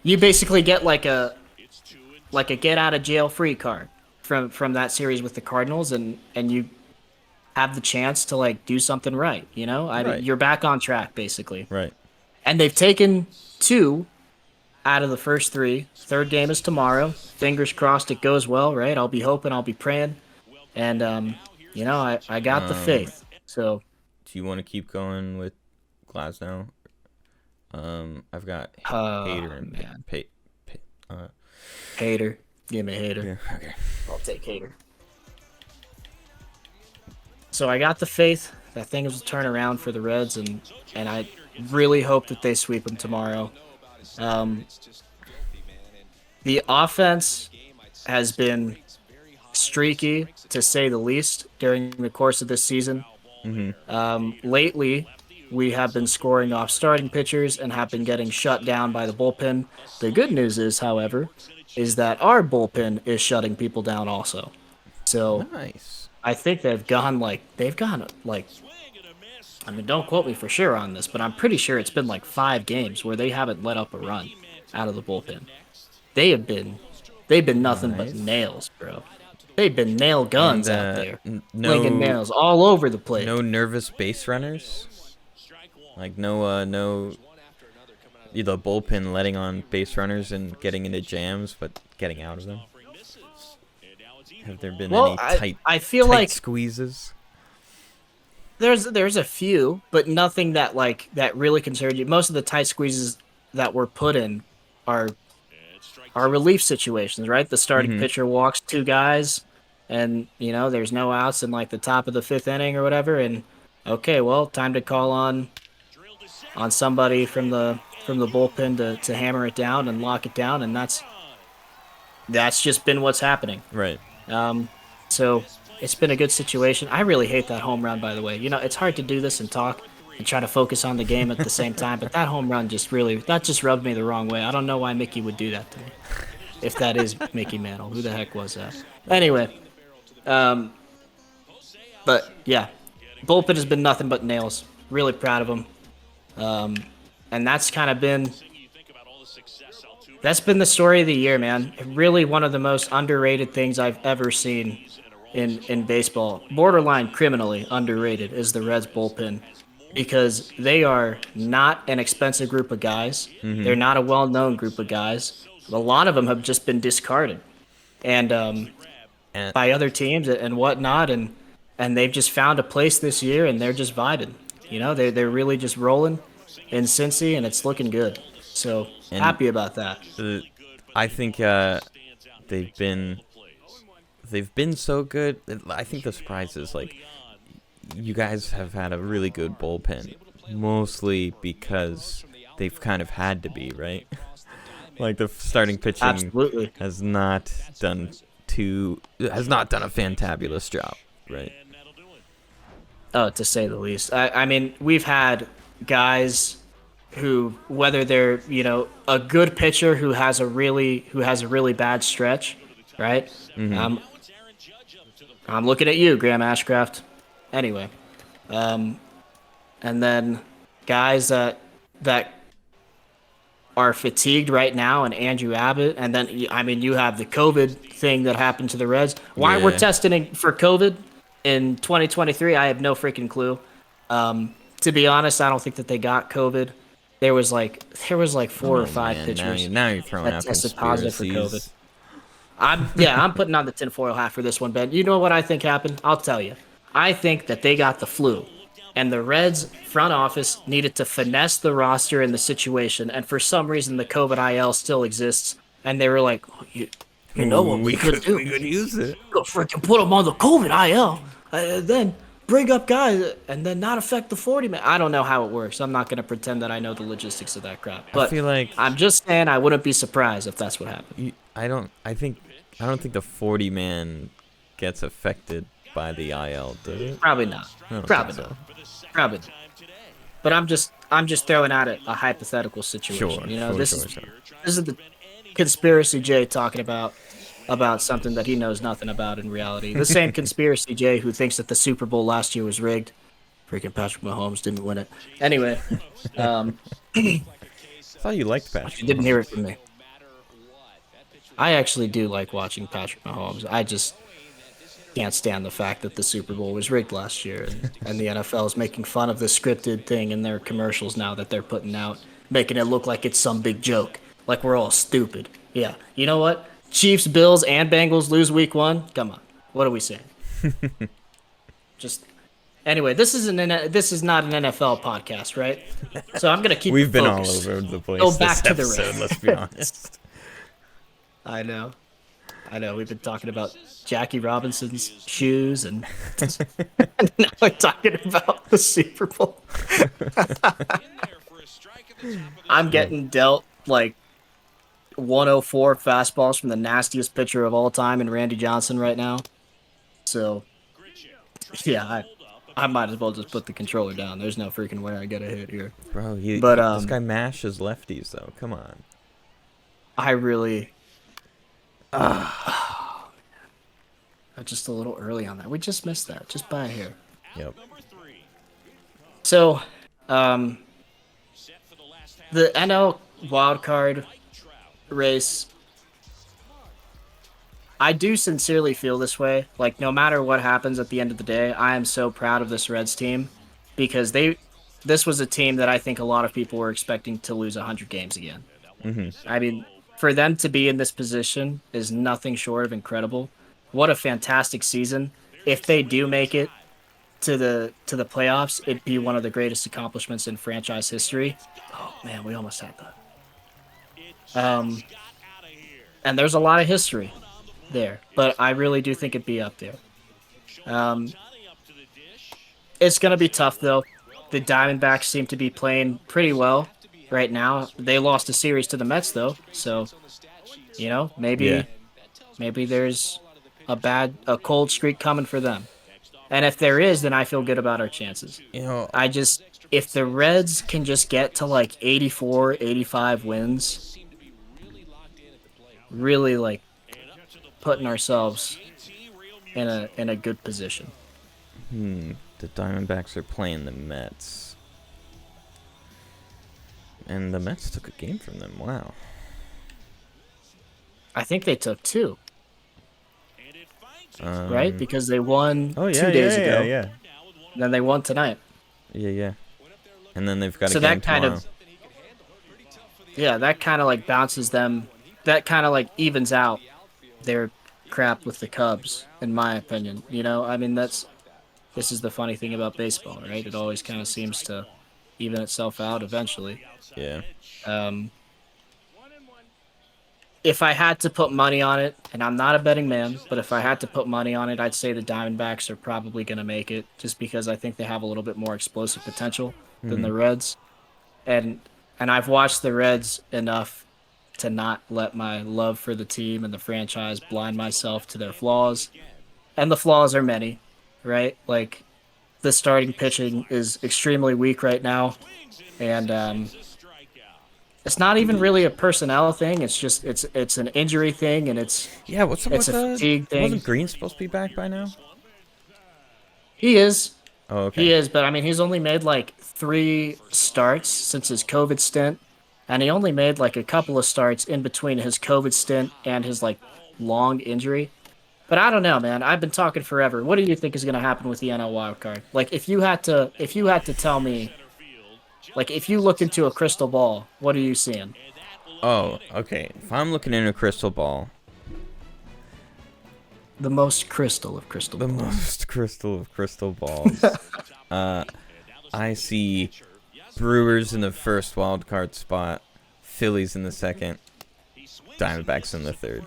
Speaker 3: You basically get like a get out of jail free card from that series with the Cardinals, and you have the chance to like do something right. I mean,
Speaker 2: Right.
Speaker 3: you're back on track basically,
Speaker 2: Right.
Speaker 3: and they've taken two out of the first three. Third game is tomorrow. Fingers crossed it goes well, right? I'll be hoping, I'll be praying, and I got the faith. So
Speaker 2: Do you want to keep going with Glasnow? I've got Hater and
Speaker 3: man,
Speaker 2: uh,
Speaker 3: Hater, give me Hater.
Speaker 2: yeah. Okay.
Speaker 3: I'll take Hater. So I got the faith that things will turn around for the Reds, and I really hope that they sweep them tomorrow. Um, the offense has been streaky, to say the least, during the course of this season. Lately, we have been scoring off starting pitchers and have been getting shut down by the bullpen. The good news is, however, is that our bullpen is shutting people down also. So
Speaker 2: Nice.
Speaker 3: I think they've gone like I mean, don't quote me for sure on this, but I'm pretty sure it's been like 5 games where they haven't let up a run out of the bullpen. They've been nothing but
Speaker 2: Nice.
Speaker 3: nails, bro. They've been nail guns
Speaker 2: And,
Speaker 3: out there,
Speaker 2: no,
Speaker 3: flinging nails all over the plate.
Speaker 2: no nervous base runners. Like no. The bullpen letting on base runners and getting into jams, but getting out of them. Have there been
Speaker 3: Well,
Speaker 2: any
Speaker 3: I feel
Speaker 2: tight
Speaker 3: like
Speaker 2: squeezes?
Speaker 3: there's a few, but nothing that really concerned you. Most of the tight squeezes that were put in are relief situations, right? The starting pitcher walks 2 guys, and there's no outs in like the top of the 5th inning or whatever, and okay, well, time to call on somebody from the bullpen to hammer it down and lock it down, and that's just been what's happening.
Speaker 2: Right.
Speaker 3: So it's been a good situation. I really hate that home run, by the way. It's hard to do this and talk and try to focus on the game at the same time, but that home run just rubbed me the wrong way. I don't know why Mickey would do that to me. If that is Mickey Mantle, who the heck was that? Anyway, but yeah, bullpen has been nothing but nails. Really proud of him. And that's been the story of the year, man. Really one of the most underrated things I've ever seen in baseball. Borderline criminally underrated is the Reds bullpen, because they are not an expensive group of guys. They're not a well-known group of guys. A lot of them have just been discarded and
Speaker 2: And
Speaker 3: by other teams and whatnot, and they've just found a place this year, and they're just vibing. They're really just rolling in Cincy, and it's looking good. So happy about that.
Speaker 2: I think they've been so good. I think the surprise is like you guys have had a really good bullpen, mostly because they've kind of had to be, right? Like the starting pitching
Speaker 3: Absolutely.
Speaker 2: has not done a fantabulous job, right?
Speaker 3: Oh, to say the least. I mean, we've had guys who, whether they're a good pitcher who has a really bad stretch, right? I'm looking at you, Graham Ashcraft. Anyway, and then guys that are fatigued right now, and Andrew Abbott, and then I mean you have the COVID thing that happened to the Reds. Why we're testing for COVID in 2023, I have no freaking clue. To be honest, I don't think that they got COVID. There was like 4 or 5
Speaker 2: man,
Speaker 3: pitchers
Speaker 2: now you're throwing
Speaker 3: that
Speaker 2: out
Speaker 3: tested positive for COVID.
Speaker 2: conspiracies.
Speaker 3: I'm putting on the tinfoil hat for this one, Ben. You know what I think happened? I'll tell you. I think that they got the flu, and the Reds front office needed to finesse the roster and the situation, and for some reason the COVID IL still exists, and they were like, "Oh, you know what we could do?
Speaker 2: We could use it.
Speaker 3: Go freaking put them on the COVID IL, then bring up guys, and then not affect the 40 man." I don't know how it works. I'm not gonna pretend that I know the logistics of that crap,
Speaker 2: I
Speaker 3: but
Speaker 2: feel like
Speaker 3: I'm just saying I wouldn't be surprised if that's what happened.
Speaker 2: I don't think the 40 man gets affected by the IL, does it?
Speaker 3: Probably not.
Speaker 2: I don't
Speaker 3: Probably
Speaker 2: think
Speaker 3: not. Probably not. But I'm just throwing out a hypothetical situation.
Speaker 2: Sure,
Speaker 3: You know,
Speaker 2: sure,
Speaker 3: this
Speaker 2: sure,
Speaker 3: is
Speaker 2: sure.
Speaker 3: this is the conspiracy Jay talking about something that he knows nothing about in reality. The same conspiracy Jay who thinks that the Super Bowl last year was rigged. Freaking Patrick Mahomes didn't win it. Anyway,
Speaker 2: I thought you liked Patrick.
Speaker 3: you didn't hear it from me. I actually do like watching Patrick Mahomes. I just can't stand the fact that the Super Bowl was rigged last year, and the NFL is making fun of the scripted thing in their commercials now that they're putting out, making it look like it's some big joke, like we're all stupid. Yeah, you know what? Chiefs, Bills, and Bengals lose week 1. Come on, what are we saying? Just anyway, this is not an NFL podcast, right? So I'm gonna keep.
Speaker 2: We've been all
Speaker 3: focused.
Speaker 2: over the place.
Speaker 3: Go back
Speaker 2: this
Speaker 3: to the
Speaker 2: episode,
Speaker 3: Reds.
Speaker 2: let's be honest.
Speaker 3: I know. We've been talking about Jackie Robinson's shoes, and now we're talking about the Super Bowl. I'm getting dealt like 104 fastballs from the nastiest pitcher of all time in Randy Johnson right now. So, yeah, I might as well just put the controller down. There's no freaking way I get a hit here.
Speaker 2: Bro,
Speaker 3: But,
Speaker 2: this guy mashes lefties, though. Come on.
Speaker 3: I really... just a little early on that. We just missed that, just by a hair.
Speaker 2: Yep.
Speaker 3: So, the NL wildcard race, I do sincerely feel this way. Like, no matter what happens at the end of the day, I am so proud of this Reds team because this was a team that I think a lot of people were expecting to lose 100 games again.
Speaker 2: Mm-hmm.
Speaker 3: I mean, for them to be in this position is nothing short of incredible. What a fantastic season. If they do make it to the playoffs, it'd be one of the greatest accomplishments in franchise history. Oh man, we almost had that. And there's a lot of history there, but I really do think it'd be up there. It's gonna be tough though. The Diamondbacks seem to be playing pretty well right now. They lost a series to the Mets though, so you know maybe there's a cold streak coming for them. And if there is, then I feel good about our chances.
Speaker 2: You know,
Speaker 3: If the Reds can just get to like 84, 85 wins, really like putting ourselves in a good position.
Speaker 2: the Diamondbacks are playing the Mets. And the Mets took a game from them. Wow.
Speaker 3: I think they took 2. Right? Because they won 2
Speaker 2: yeah,
Speaker 3: days
Speaker 2: yeah,
Speaker 3: ago.
Speaker 2: Yeah.
Speaker 3: And then they won tonight.
Speaker 2: Yeah. And then they've got
Speaker 3: So
Speaker 2: a game
Speaker 3: that kind
Speaker 2: tomorrow.
Speaker 3: of that kind of like bounces them. That kind of like evens out their crap with the Cubs, in my opinion. You know, I mean this is the funny thing about baseball, right? It always kind of seems to even itself out eventually.
Speaker 2: Yeah.
Speaker 3: If I had to put money on it, and I'm not a betting man, but if I had to put money on it, I'd say the Diamondbacks are probably going to make it, just because I think they have a little bit more explosive potential than the Reds. And I've watched the Reds enough to not let my love for the team and the franchise blind myself to their flaws. And the flaws are many, right? Like, the starting pitching is extremely weak right now, and it's not even really a personnel thing. It's just it's an injury thing, and it's
Speaker 2: What's up
Speaker 3: it's
Speaker 2: with
Speaker 3: a
Speaker 2: that?
Speaker 3: fatigue thing.
Speaker 2: Wasn't Green supposed to be back by now?
Speaker 3: He is.
Speaker 2: Oh, okay.
Speaker 3: He is, but I mean, he's only made like 3 starts since his COVID stint, and he only made like a couple of starts in between his COVID stint and his like long injury. But I don't know, man. I've been talking forever. What do you think is going to happen with the NL wildcard? Like, if you had to tell me, like, if you look into a crystal ball, what are you seeing?
Speaker 2: Oh, okay. If I'm looking in a crystal ball,
Speaker 3: The most crystal of crystal
Speaker 2: the
Speaker 3: balls.
Speaker 2: most crystal of crystal balls, I see Brewers in the first wild card spot, Phillies in the second, Diamondbacks in the third.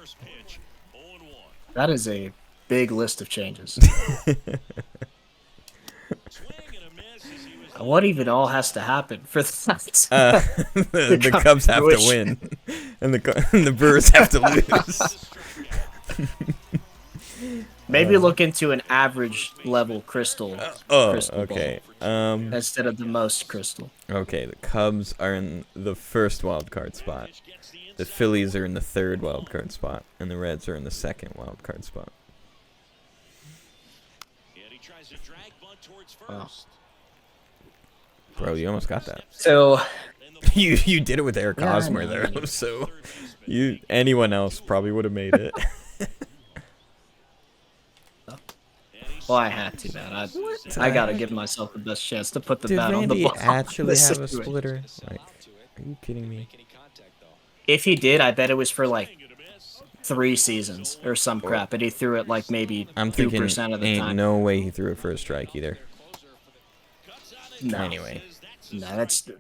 Speaker 3: That is a big list of changes. What even all has to happen for that?
Speaker 2: The Cubs have to win, and the Brewers have to lose.
Speaker 3: Maybe look into an average level crystal. Crystal
Speaker 2: Okay.
Speaker 3: ball instead of the most crystal.
Speaker 2: Okay, the Cubs are in the first wild card spot. The Phillies are in the third wild card spot, and the Reds are in the second wild card spot.
Speaker 3: Wow.
Speaker 2: Bro, you almost got that.
Speaker 3: So
Speaker 2: You did it with Eric
Speaker 3: Yeah, I
Speaker 2: Hosmer
Speaker 3: know.
Speaker 2: there, so anyone else probably would have made it.
Speaker 3: well, I had to, man. I gotta give myself the best chance to put the
Speaker 2: Did
Speaker 3: bat on the
Speaker 2: Randy
Speaker 3: ball.
Speaker 2: actually
Speaker 3: This
Speaker 2: have a
Speaker 3: situation.
Speaker 2: splitter? Like, are you kidding me?
Speaker 3: If he did, I bet it was for like 3 seasons or some crap, and he threw it like maybe
Speaker 2: I'm thinking
Speaker 3: 2% of the
Speaker 2: ain't
Speaker 3: time.
Speaker 2: no way he threw it for a strike either.
Speaker 3: No,
Speaker 2: Anyway,
Speaker 3: no, that's a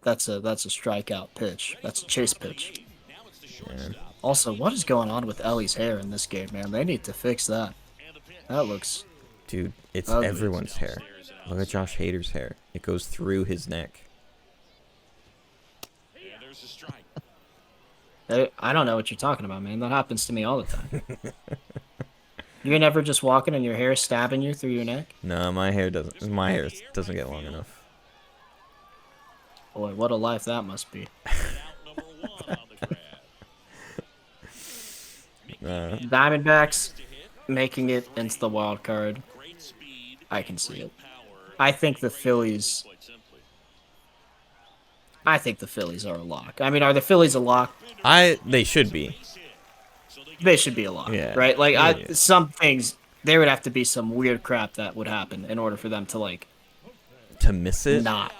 Speaker 3: strikeout pitch. That's a chase pitch.
Speaker 2: yeah.
Speaker 3: Also, what is going on with Ellie's hair in this game, man? They need to fix that. That looks
Speaker 2: Dude, it's
Speaker 3: ugly.
Speaker 2: everyone's hair. Look at Josh Hader's hair. It goes through his neck.
Speaker 3: I don't know what you're talking about, man. That happens to me all the time. You're never just walking and your hair stabbing you through your neck?
Speaker 2: No, my hair doesn't get long enough.
Speaker 3: Boy, what a life that must be. Diamondbacks making it into the wild card. I can see it. I think the Phillies are a lock. I mean, are the Phillies a lock?
Speaker 2: They should be.
Speaker 3: They should be a lock,
Speaker 2: Yeah.
Speaker 3: right? Like,
Speaker 2: Yeah.
Speaker 3: some things, there would have to be some weird crap that would happen in order for them to, like,
Speaker 2: To miss it?
Speaker 3: not.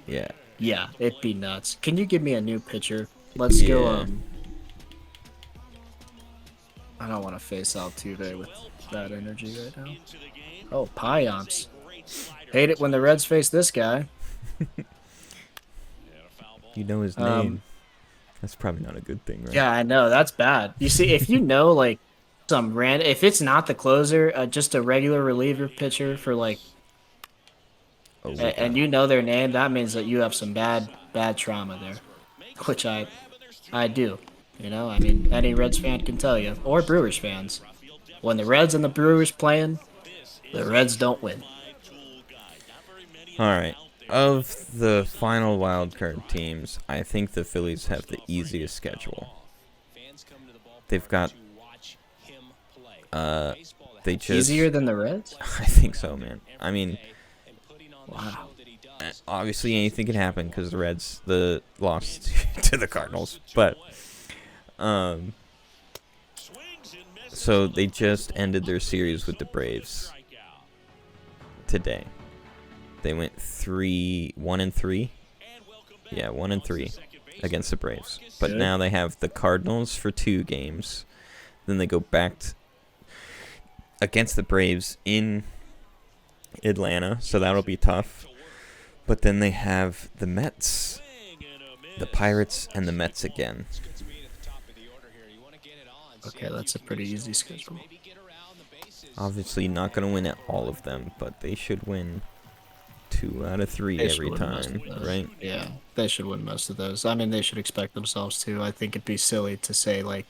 Speaker 2: Yeah.
Speaker 3: Yeah, it'd be nuts. Can you give me a new pitcher? Let's go,
Speaker 2: Yeah.
Speaker 3: I don't want to face Altuve with that energy right now. Oh, Payamps. Hate it when the Reds face this guy.
Speaker 2: You know his name. That's probably not a good thing, right?
Speaker 3: Yeah, I know. That's bad. You see, if you know, like, if it's not the closer, just a regular reliever pitcher for, like,
Speaker 2: Oh,
Speaker 3: and you know their name, that means that you have some bad trauma there, which I do. You know, I mean, any Reds fan can tell you, or Brewers fans, when the Reds and the Brewers playing, the Reds don't win.
Speaker 2: All right. Of the final wildcard teams, I think the Phillies have the easiest schedule. They've got they just
Speaker 3: Easier than the Reds?
Speaker 2: I think so, man. I mean,
Speaker 3: Wow.
Speaker 2: obviously anything can happen because the Reds lost to the Cardinals, but so they just ended their series with the Braves today. They went 1-3. Yeah, 1-3 against the Braves. But
Speaker 3: Good.
Speaker 2: now they have the Cardinals for 2 games. Then they go back against the Braves in Atlanta, so that'll be tough. But then they have the Mets, the Pirates, and the Mets again.
Speaker 3: Okay, that's a pretty easy schedule.
Speaker 2: Obviously not going to win at all of them, but they should win 2 out of 3
Speaker 3: They should
Speaker 2: every
Speaker 3: win most
Speaker 2: time,
Speaker 3: of those.
Speaker 2: right?
Speaker 3: Yeah, they should win most of those. I mean, they should expect themselves to. I think it'd be silly to say, like,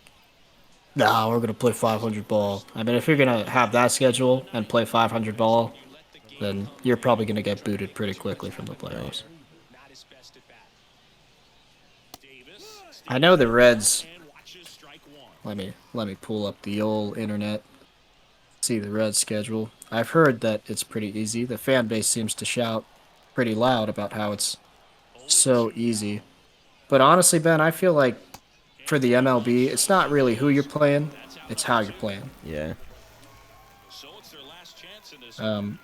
Speaker 3: nah, we're going to play 500 ball. I mean, if you're going to have that schedule and play 500 ball, then you're probably going to get booted pretty quickly from the playoffs. I know the Reds. Let me pull up the old internet. See the Reds schedule. I've heard that it's pretty easy. The fan base seems to shout pretty loud about how it's so easy. But honestly, Ben, I feel like for the MLB, it's not really who you're playing, it's how you're playing.
Speaker 2: Yeah.
Speaker 3: Um,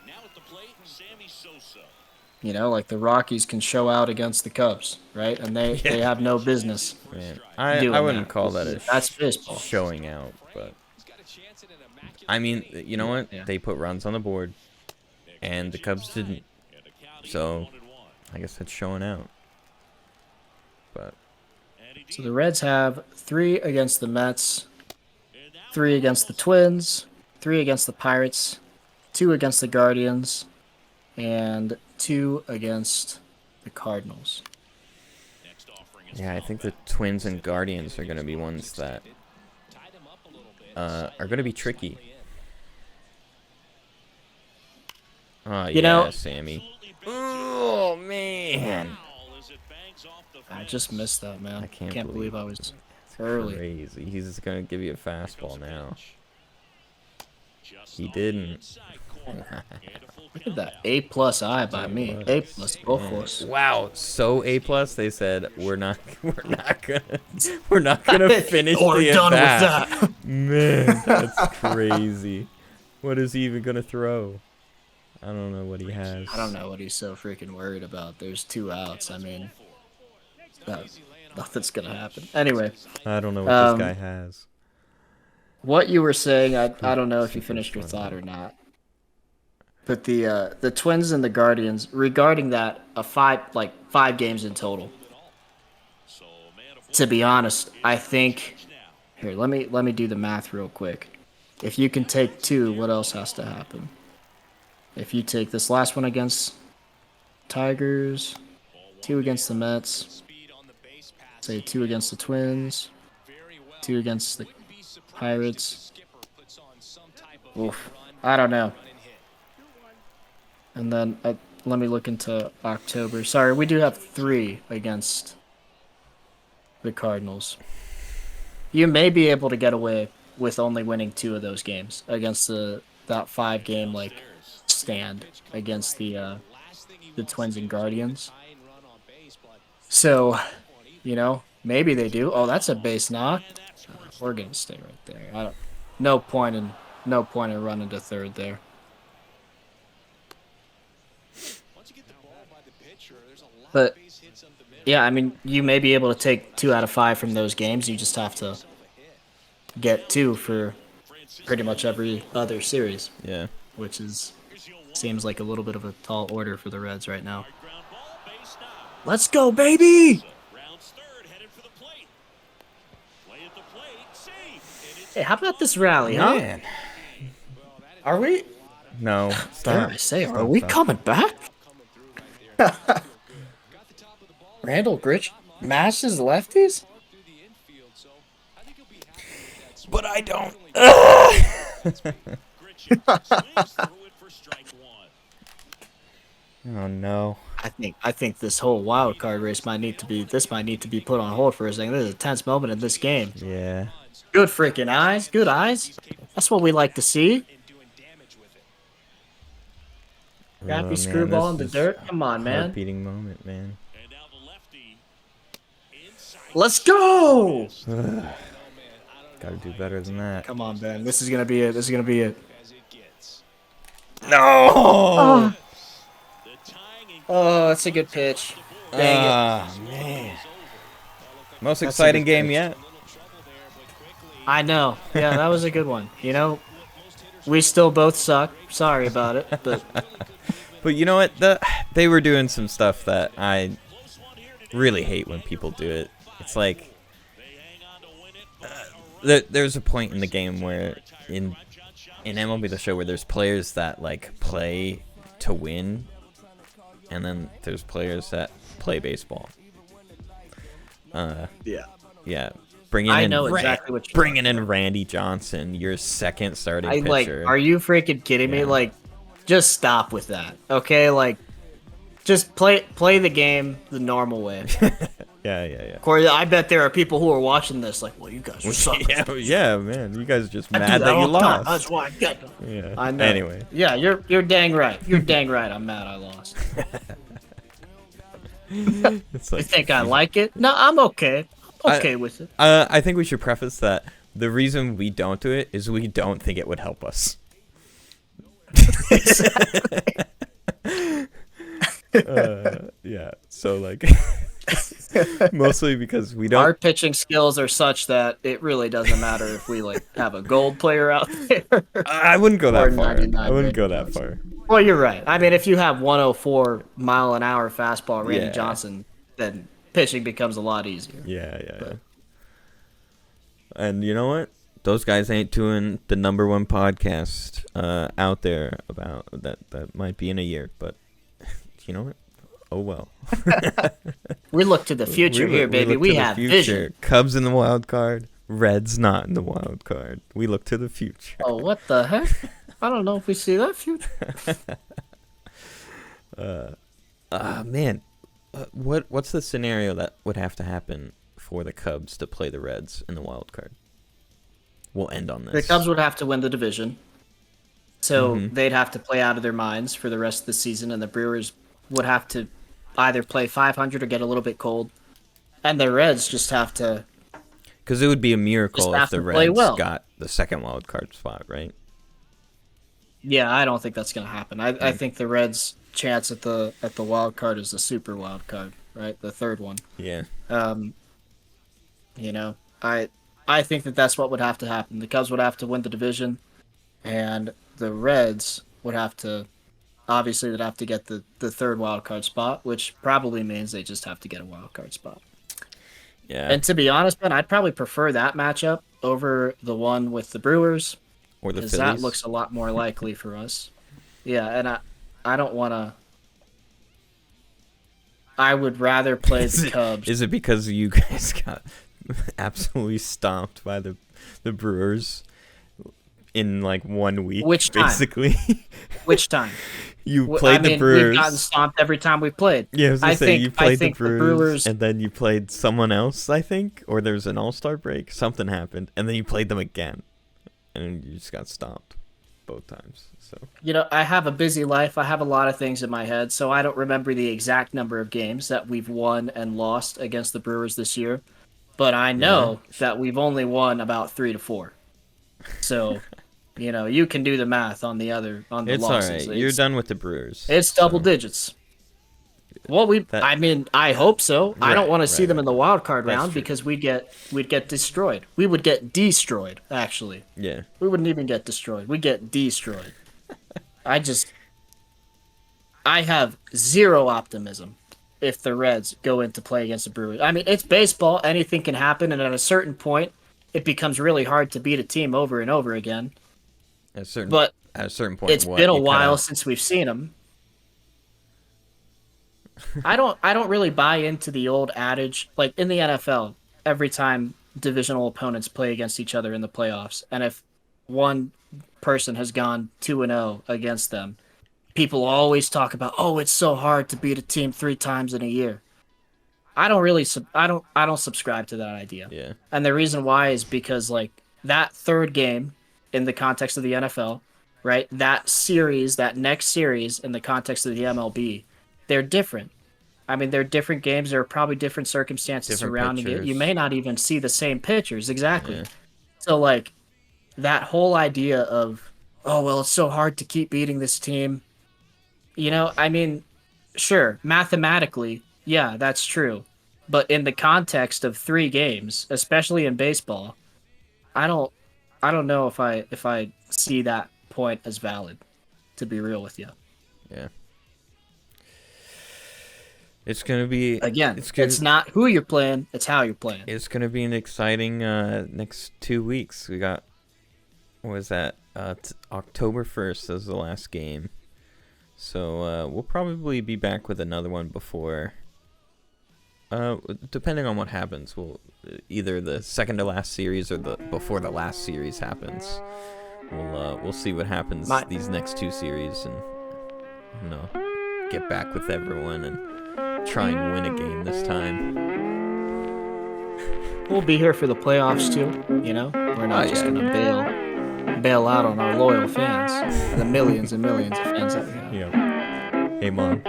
Speaker 3: you know, like the Rockies can show out against the Cubs, right? And they have no business
Speaker 2: Man, I
Speaker 3: doing
Speaker 2: wouldn't
Speaker 3: that.
Speaker 2: call that a
Speaker 3: That's baseball.
Speaker 2: showing out, but I mean, you know what?
Speaker 3: Yeah.
Speaker 2: They put runs on the board, and the Cubs didn't. So I guess that's showing out. But
Speaker 3: So the Reds have 3 against the Mets, 3 against the Twins, 3 against the Pirates, 2 against the Guardians, and 2 against the Cardinals.
Speaker 2: yeah, I think the Twins and Guardians are going to be ones that are going to be tricky. Oh,
Speaker 3: You know,
Speaker 2: Sammy. Oh, man.
Speaker 3: I just missed that, man.
Speaker 2: I can't
Speaker 3: believe I was early.
Speaker 2: Crazy. He's going to give you a fastball now. He didn't.
Speaker 3: Look at that A+I by me. A+, ojos.
Speaker 2: Wow, so A+. They said we're not gonna finish
Speaker 3: We're
Speaker 2: the
Speaker 3: done with
Speaker 2: at-bat.
Speaker 3: that.
Speaker 2: Man, that's crazy. What is he even gonna throw? I don't know what he has.
Speaker 3: I don't know what he's so freaking worried about. There's 2 outs. I mean, nothing's gonna happen. Anyway,
Speaker 2: I don't know what this guy has.
Speaker 3: what you were saying, I don't know if you finished your thought or not. But the Twins and the Guardians, regarding that, 5 games in total. To be honest, I think here, let me do the math real quick. If you can take 2, what else has to happen? If you take this last one against Tigers, 2 against the Mets, say 2 against the Twins, 2 against the Pirates. Oof, I don't know. And then let me look into October. Sorry, we do have 3 against the Cardinals. You may be able to get away with only winning 2 of those games against that 5-game stand against the Twins and Guardians. So, you know, maybe they do. Oh, that's a base knock. We're gonna stay right there. No point in running to third there. But yeah, I mean, you may be able to take 2 out of 5 from those games. You just have to get 2 for pretty much every other series.
Speaker 2: Yeah.
Speaker 3: Which seems like a little bit of a tall order for the Reds right now. Let's go, baby! Hey, how about this rally, huh?
Speaker 2: Man.
Speaker 3: Are we?
Speaker 2: No.
Speaker 3: Dare I say, are we coming back? Randall Gritch mashes lefties?
Speaker 2: But I don't. Oh no.
Speaker 3: I think this whole wild card race might need to be put on hold for a second. This is a tense moment in this game.
Speaker 2: Yeah.
Speaker 3: Good freaking eyes. Good eyes. That's what we like to see. Happy screwball in the dirt. Come on, man.
Speaker 2: Heart-beating moment, man.
Speaker 3: Let's go!
Speaker 2: Gotta do better than that.
Speaker 3: Come on, Ben. This is gonna be it.
Speaker 2: No!
Speaker 3: Oh, that's a good pitch. Dang it.
Speaker 2: Man. Most exciting game yet.
Speaker 3: I know. Yeah, that was a good one. You know, we still both suck. Sorry about it, but
Speaker 2: But you know what? They were doing some stuff that I really hate when people do it. It's like there's a point in the game where in MLB The Show where there's players that play to win, and then there's players that play baseball. Yeah. Bringing in Randy Johnson, your second starting pitcher.
Speaker 3: Are you freaking kidding me? Just stop with that, okay? Just play the game the normal way.
Speaker 2: Yeah.
Speaker 3: Corey, I bet there are people who are watching this well, you guys are suckers.
Speaker 2: yeah, man. You guys are just mad that you lost.
Speaker 3: That's why I get them.
Speaker 2: Yeah.
Speaker 3: I know.
Speaker 2: Anyway.
Speaker 3: Yeah, you're dang right. You're dang right. I'm mad I lost.
Speaker 2: It's
Speaker 3: You think I like it? No, I'm okay. Okay with it.
Speaker 2: I think we should preface that the reason we don't do it is we don't think it would help us. Yeah. So like, mostly because we
Speaker 3: Our
Speaker 2: don't.
Speaker 3: pitching skills are such that it really doesn't matter if we like have a gold player out there
Speaker 2: I wouldn't go
Speaker 3: or
Speaker 2: that far.
Speaker 3: 99
Speaker 2: I wouldn't
Speaker 3: Randy
Speaker 2: go that
Speaker 3: Johnson.
Speaker 2: far.
Speaker 3: Well, you're right. I mean, if you have 104 mile an hour fastball Randy
Speaker 2: Yeah.
Speaker 3: Johnson, then pitching becomes a lot easier.
Speaker 2: Yeah. And you know what? Those guys ain't doing the #1 podcast out there about that. That might be in a year, but you know what? Oh well.
Speaker 3: We look to the future here, baby.
Speaker 2: look
Speaker 3: We
Speaker 2: to the
Speaker 3: have
Speaker 2: future.
Speaker 3: vision.
Speaker 2: Cubs in the wild card. Reds not in the wild card. We look to the future.
Speaker 3: Oh, what the heck? I don't know if we see that future.
Speaker 2: Man, what's the scenario that would have to happen for the Cubs to play the Reds in the wild card? We'll end on this.
Speaker 3: The Cubs would have to win the division, so they'd have to play out of their minds for the rest of the season, and the Brewers would have to either play 500 or get a little bit cold, and the Reds just have to.
Speaker 2: Because it would be a miracle
Speaker 3: Just
Speaker 2: if
Speaker 3: have
Speaker 2: the
Speaker 3: to play
Speaker 2: Reds
Speaker 3: well.
Speaker 2: got the second wild card spot, right?
Speaker 3: Yeah, I don't think that's gonna happen. I think the Reds' chance at the wild card is the super wild card, right? The third one.
Speaker 2: Yeah.
Speaker 3: You know, I think that's what would have to happen. The Cubs would have to win the division, and the Reds would have to. Obviously, they'd have to get the third wild card spot, which probably means they just have to get a wild card spot.
Speaker 2: Yeah.
Speaker 3: And to be honest, man, I'd probably prefer that matchup over the one with the Brewers,
Speaker 2: or the
Speaker 3: because
Speaker 2: Phillies.
Speaker 3: that looks a lot more likely for us. Yeah, and I don't want to. I would rather play the Cubs.
Speaker 2: Is it because you guys got absolutely stomped by the Brewers in like 1 week?
Speaker 3: Which time?
Speaker 2: Basically.
Speaker 3: Which time?
Speaker 2: You played the Brewers.
Speaker 3: We've gotten stomped every time we played.
Speaker 2: Yeah, I was gonna say, you played the
Speaker 3: the
Speaker 2: Brewers, and then you played someone else, I think, or there's an All-Star break. Something happened, and then you played them again, and you just got stomped both times. So
Speaker 3: You know, I have a busy life. I have a lot of things in my head, so I don't remember the exact number of games that we've won and lost against the Brewers this year. But I know that we've only won about 3 to 4. So, you know, you can do the math on the
Speaker 2: it's
Speaker 3: losses.
Speaker 2: all right. You're done with the Brewers.
Speaker 3: It's double
Speaker 2: so.
Speaker 3: digits. Well, I mean, I hope so. I don't want to see them in the wild card
Speaker 2: That's
Speaker 3: round
Speaker 2: true.
Speaker 3: because we'd get destroyed. We would get destroyed, actually.
Speaker 2: Yeah.
Speaker 3: We wouldn't even get destroyed. We'd get destroyed. I have zero optimism if the Reds go into play against the Brewers. I mean, it's baseball. Anything can happen, and at a certain point, it becomes really hard to beat a team over and over again.
Speaker 2: At a
Speaker 3: But
Speaker 2: certain point,
Speaker 3: it's been a while since we've seen them. I don't really buy into the old adage, like in the NFL, every time divisional opponents play against each other in the playoffs, and if one person has gone 2-0 against them, people always talk about, oh, it's so hard to beat a team 3 times in a year. I don't subscribe to that idea.
Speaker 2: Yeah.
Speaker 3: And the reason why is because like that third game in the context of the NFL, right? That next series in the context of the MLB, they're different. I mean, they're different games. There are probably different circumstances
Speaker 2: Different
Speaker 3: surrounding it.
Speaker 2: pitchers.
Speaker 3: You may not even see the same pitchers exactly.
Speaker 2: Yeah.
Speaker 3: So like that whole idea of, oh, well, it's so hard to keep beating this team. You know, I mean, sure, mathematically, yeah, that's true. But in the context of 3 games, especially in baseball, I don't know if I see that point as valid, to be real with you.
Speaker 2: Yeah. It's gonna be
Speaker 3: Again, it's not who you're playing, it's how you're playing.
Speaker 2: It's gonna be an exciting next 2 weeks. We got, what was that? October 1st is the last game. So we'll probably be back with another one before. Depending on what happens, we'll either the second to last series or before the last series happens. We'll see what happens these next 2 series, and get back with everyone and try and win a game this time.
Speaker 3: We'll be here for the playoffs too, you know? We're not just gonna bail out on our loyal fans, the millions and millions of fans that we have.
Speaker 2: Yeah. Hey, Mom.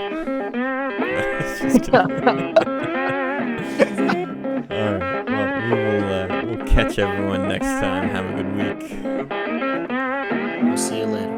Speaker 2: Alright, well, we'll catch everyone next time. Have a good week.
Speaker 3: We'll see you later.